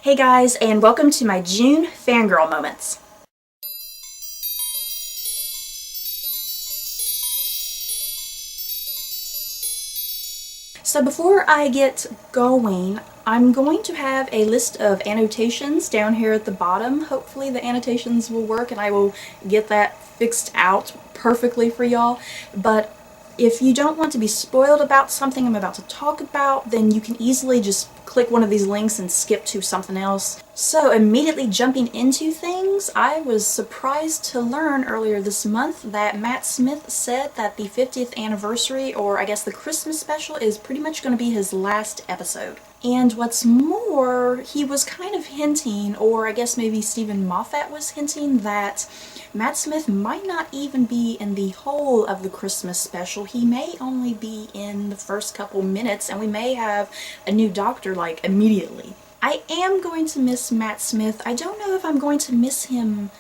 Hey guys, and welcome to my June fangirl moments. So before I get going, I'm going to have a list of annotations down here at the bottom. Hopefully the annotations will work and I will get that fixed out perfectly for y'all. But if you don't want to be spoiled about something I'm about to talk about, then you can easily just click one of these links and skip to something else. So immediately jumping into things, I was surprised to learn earlier this month that Matt Smith said that the 50th anniversary, or I guess the Christmas special, is pretty much going to be his last episode. And what's more, he was kind of hinting, or I guess maybe Stephen Moffat was hinting, that Matt Smith might not even be in the whole of the Christmas special. He may only be in the first couple minutes, and we may have a new Doctor, like, immediately. I am going to miss Matt Smith. I don't know if I'm going to miss him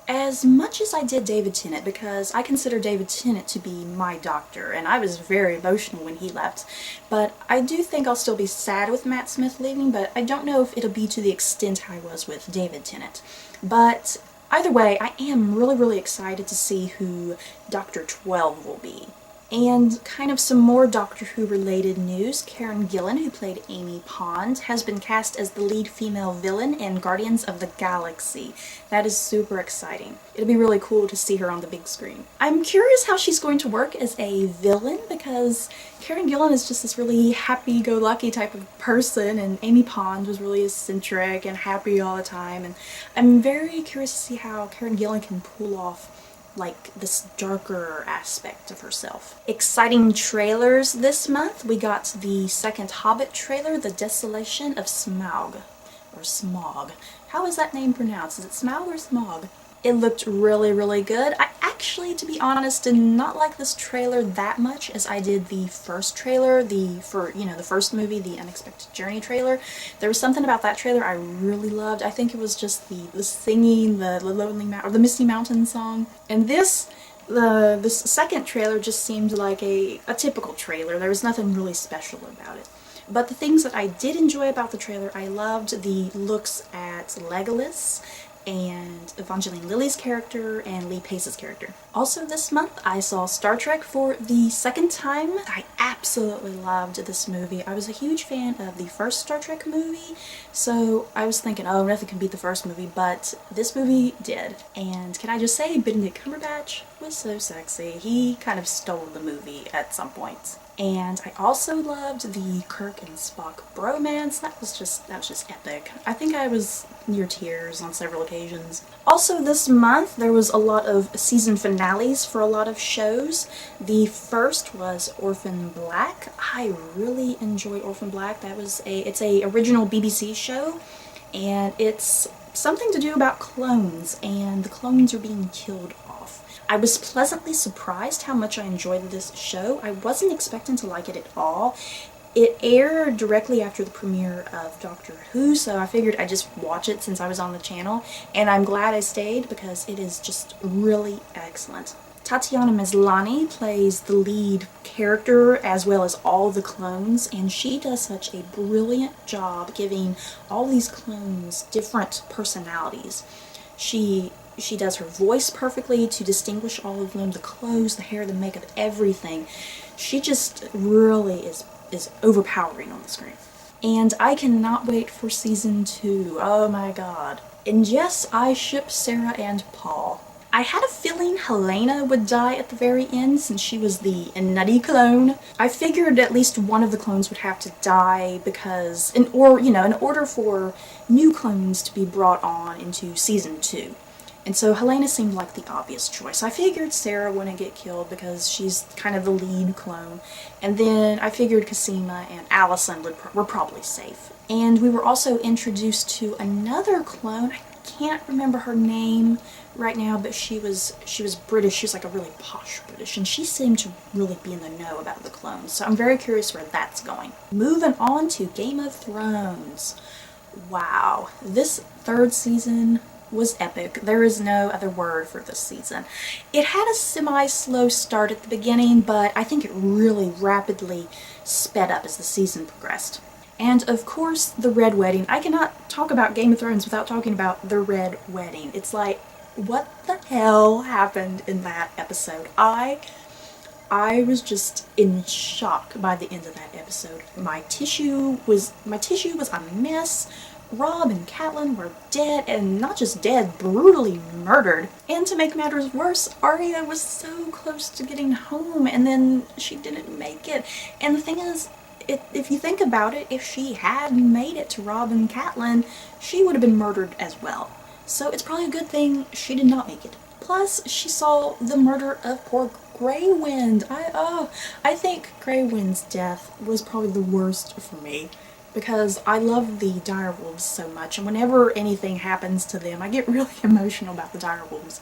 as much as I did David Tennant, because I consider David Tennant to be my Doctor, and I was very emotional when he left. But I do think I'll still be sad with Matt Smith leaving, but I don't know if it'll be to the extent I was with David Tennant. But either way, I am really excited to see who Dr. 12 will be. And kind of some more Doctor Who related news. Karen Gillan, who played Amy Pond, has been cast as the lead female villain in Guardians of the Galaxy. That is super exciting. It'll be really cool to see her on the big screen. I'm curious how she's going to work as a villain, because Karen Gillan is just this really happy-go-lucky type of person, and Amy Pond was really eccentric and happy all the time, and I'm very curious to see how Karen Gillan can pull off like this darker aspect of herself. Exciting trailers this month. We got the second Hobbit trailer, The Desolation of Smaug. Or Smaug. How is that name pronounced? Is it Smaug or Smaug? It looked really good. I actually, to be honest, did not like this trailer that much as I did the first trailer, the first movie, the Unexpected Journey trailer. There was something about that trailer I really loved. I think it was just the singing, the Lonely Mountain, or the Misty Mountain song. And this second trailer just seemed like a typical trailer. There was nothing really special about it. But the things that I did enjoy about the trailer, I loved the looks at Legolas and Evangeline Lilly's character and Lee Pace's character. Also this month I saw Star Trek for the second time. I absolutely loved this movie. I was a huge fan of the first Star Trek movie, so I was thinking, oh, nothing can beat the first movie, but this movie did. And can I just say, Benedict Cumberbatch was so sexy. He kind of stole the movie at some points. And I also loved the Kirk and Spock bromance. That was just epic. I think I was near tears on several occasions. Also this month there was a lot of season finales for a lot of shows. The first was Orphan Black. I really enjoyed Orphan Black. It's a original BBC show, and it's something to do about clones, and the clones are being killed off. I was pleasantly surprised how much I enjoyed this show. I wasn't expecting to like it at all. It aired directly after the premiere of Doctor Who, so I figured I'd just watch it since I was on the channel, and I'm glad I stayed because it is just really excellent. Tatiana Maslany plays the lead character as well as all the clones, and she does such a brilliant job giving all these clones different personalities. She does her voice perfectly to distinguish all of them, the clothes, the hair, the makeup, everything. She just really is overpowering on the screen. And I cannot wait for season 2. Oh my god. And yes, I ship Sarah and Paul. I had a feeling Helena would die at the very end since she was the nutty clone. I figured at least one of the clones would have to die because, in order for new clones to be brought on into season 2. And so Helena seemed like the obvious choice. I figured Sarah wouldn't get killed because she's kind of the lead clone. And then I figured Cosima and Allison were probably safe. And we were also introduced to another clone. I can't remember her name right now, but she was British. She was like a really posh British, and she seemed to really be in the know about the clones. So I'm very curious where that's going. Moving on to Game of Thrones. Wow, this third season was epic. There is no other word for this season. It had a semi-slow start at the beginning, but I think it really rapidly sped up as the season progressed. And of course, the Red Wedding. I cannot talk about Game of Thrones without talking about the Red Wedding. It's like, what the hell happened in that episode? I was just in shock by the end of that episode. My tissue was a mess. Robb and Catelyn were dead, and not just dead, brutally murdered. And to make matters worse, Arya was so close to getting home, and then she didn't make it. And the thing is, if you think about it, if she had made it to Robb and Catelyn, she would have been murdered as well. So it's probably a good thing she did not make it. Plus, she saw the murder of poor Grey Wind. I think Grey Wind's death was probably the worst for me, because I love the direwolves so much, and whenever anything happens to them, I get really emotional about the direwolves.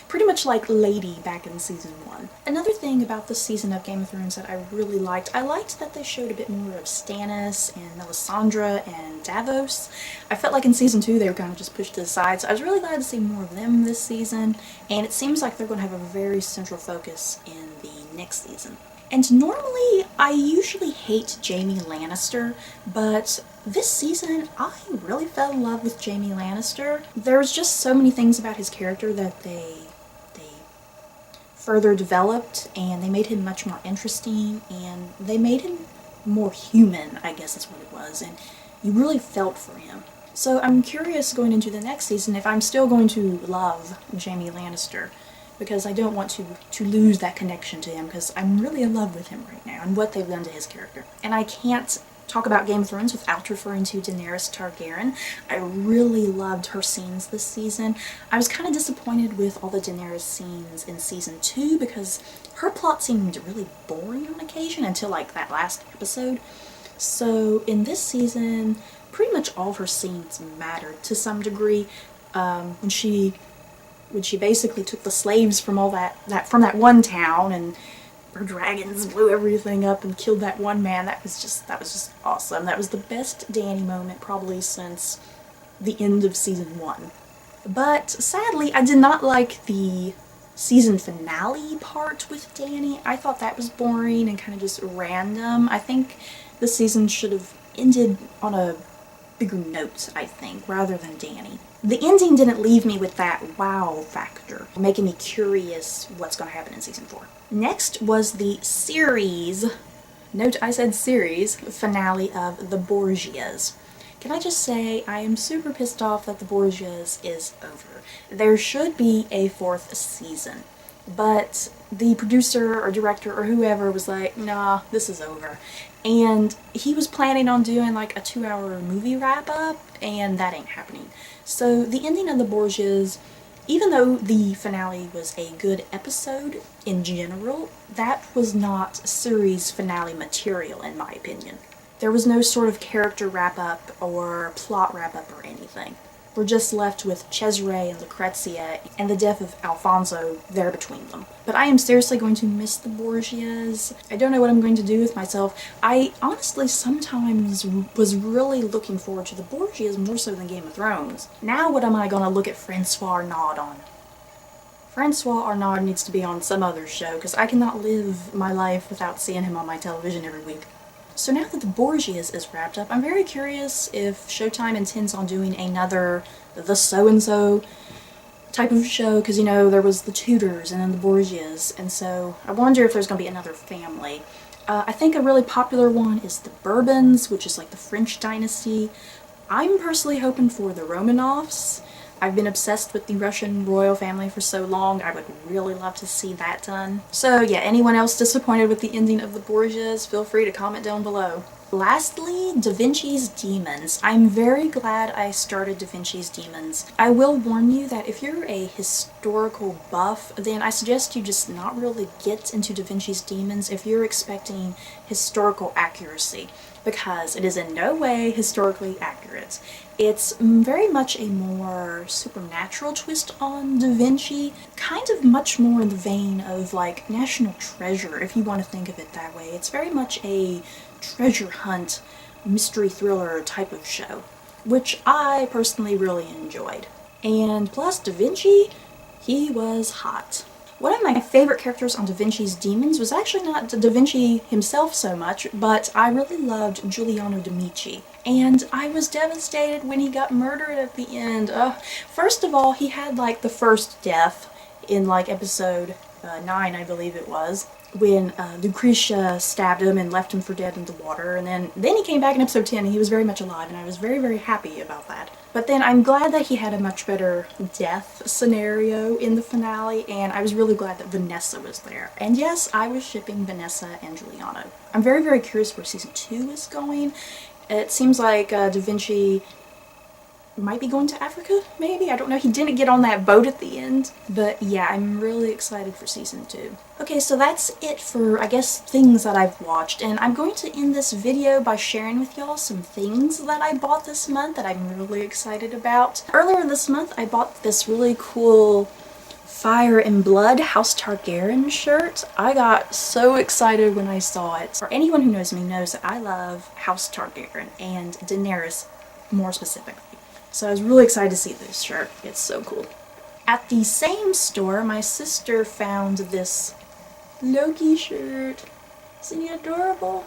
Pretty much like Lady back in season 1. Another thing about this season of Game of Thrones that I really liked, I liked that they showed a bit more of Stannis and Melisandre and Davos. I felt like in season 2 they were kind of just pushed to the side, so I was really glad to see more of them this season, and it seems like they're going to have a very central focus in the next season. And normally, I usually hate Jaime Lannister, but this season, I really fell in love with Jaime Lannister. There's just so many things about his character that they further developed, and they made him much more interesting, and they made him more human, I guess is what it was, and you really felt for him. So I'm curious going into the next season if I'm still going to love Jaime Lannister, because I don't want to lose that connection to him, because I'm really in love with him right now and what they've done to his character. And I can't talk about Game of Thrones without referring to Daenerys Targaryen. I really loved her scenes this season. I was kind of disappointed with all the Daenerys scenes in season 2 because her plot seemed really boring on occasion until like that last episode. So in this season, pretty much all of her scenes mattered to some degree. When she basically took the slaves from all from that one town, and her dragons blew everything up and killed that one man. That was just awesome. That was the best Dany moment probably since the end of season 1. But sadly, I did not like the season finale part with Dany. I thought that was boring and kind of just random. I think the season should have ended on a bigger note, I think, rather than Dany. The ending didn't leave me with that wow factor, making me curious what's going to happen in season 4. Next was the series, note I said series, finale of The Borgias. Can I just say, I am super pissed off that The Borgias is over. There should be a 4th season, but the producer or director or whoever was like, nah, this is over. And he was planning on doing like a 2-hour movie wrap-up, and that ain't happening. So the ending of The Borgias, even though the finale was a good episode in general, that was not series finale material in my opinion. There was no sort of character wrap-up or plot wrap-up or anything. We're just left with Cesare and Lucrezia and the death of Alfonso there between them. But I am seriously going to miss The Borgias. I don't know what I'm going to do with myself. I honestly sometimes was really looking forward to The Borgias more so than Game of Thrones. Now what am I going to look at Francois Arnaud on? Francois Arnaud needs to be on some other show, because I cannot live my life without seeing him on my television every week. So now that The Borgias is wrapped up, I'm very curious if Showtime intends on doing another The So-and-So type of show, because, you know, there was The Tudors and then The Borgias, and so I wonder if there's going to be another family. I think a really popular one is the Bourbons, which is like the French dynasty. I'm personally hoping for the Romanovs. I've been obsessed with the Russian royal family for so long, I would really love to see that done. So yeah, anyone else disappointed with the ending of The Borgias, feel free to comment down below. Lastly, Da Vinci's Demons. I'm very glad I started Da Vinci's Demons. I will warn you that if you're a historical buff, then I suggest you just not really get into Da Vinci's Demons if you're expecting historical accuracy, because it is in no way historically accurate. It's very much a more supernatural twist on Da Vinci, kind of much more in the vein of like National Treasure, if you want to think of it that way. It's very much a treasure hunt, mystery thriller type of show, which I personally really enjoyed. And plus Da Vinci, he was hot. One of my favorite characters on Vincis Demons was actually not Da Vinci himself so much, but I really loved Giuliano D'Amici. And I was devastated when he got murdered at the end. First of all, he had like the first death in like episode 9, I believe it was, when Lucretia stabbed him and left him for dead in the water, and then he came back in episode 10 and he was very much alive, and I was very, very happy about that. But then I'm glad that he had a much better death scenario in the finale, and I was really glad that Vanessa was there. And yes, I was shipping Vanessa and Giuliano. I'm very, very curious where season 2 is going. It seems like Da Vinci might be going to Africa, maybe? I don't know. He didn't get on that boat at the end. But yeah, I'm really excited for season 2. Okay, so that's it for, I guess, things that I've watched. And I'm going to end this video by sharing with y'all some things that I bought this month that I'm really excited about. Earlier this month, I bought this really cool Fire and Blood House Targaryen shirt. I got so excited when I saw it. For anyone who knows me knows that I love House Targaryen and Daenerys more specifically. So I was really excited to see this shirt. It's so cool. At the same store, my sister found this Loki shirt. Isn't he adorable?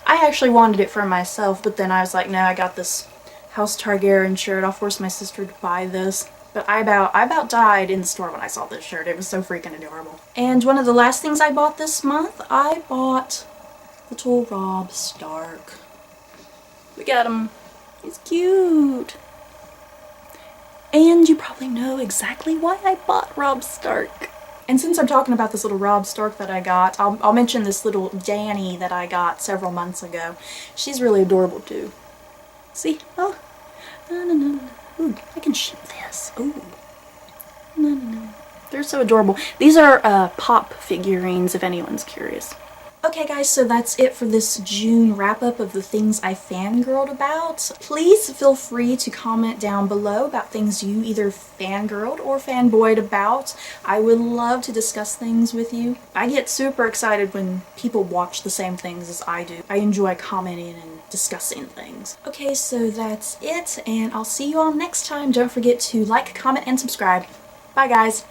I actually wanted it for myself, but then I was like, no, I got this House Targaryen shirt. I'll force my sister to buy this. But I about died in the store when I saw this shirt. It was so freaking adorable. And one of the last things I bought this month, I bought little Robb Stark. Look at him. He's cute. And you probably know exactly why I bought Robb Stark. And since I'm talking about this little Robb Stark that I got, I'll mention this little Dany that I got several months ago. She's really adorable too. See? Oh. No. Ooh, I can ship this. Ooh. No. They're so adorable. These are pop figurines if anyone's curious. Okay guys, so that's it for this June wrap-up of the things I fangirled about. Please feel free to comment down below about things you either fangirled or fanboyed about. I would love to discuss things with you. I get super excited when people watch the same things as I do. I enjoy commenting and discussing things. Okay, so that's it, and I'll see you all next time. Don't forget to like, comment, and subscribe. Bye guys!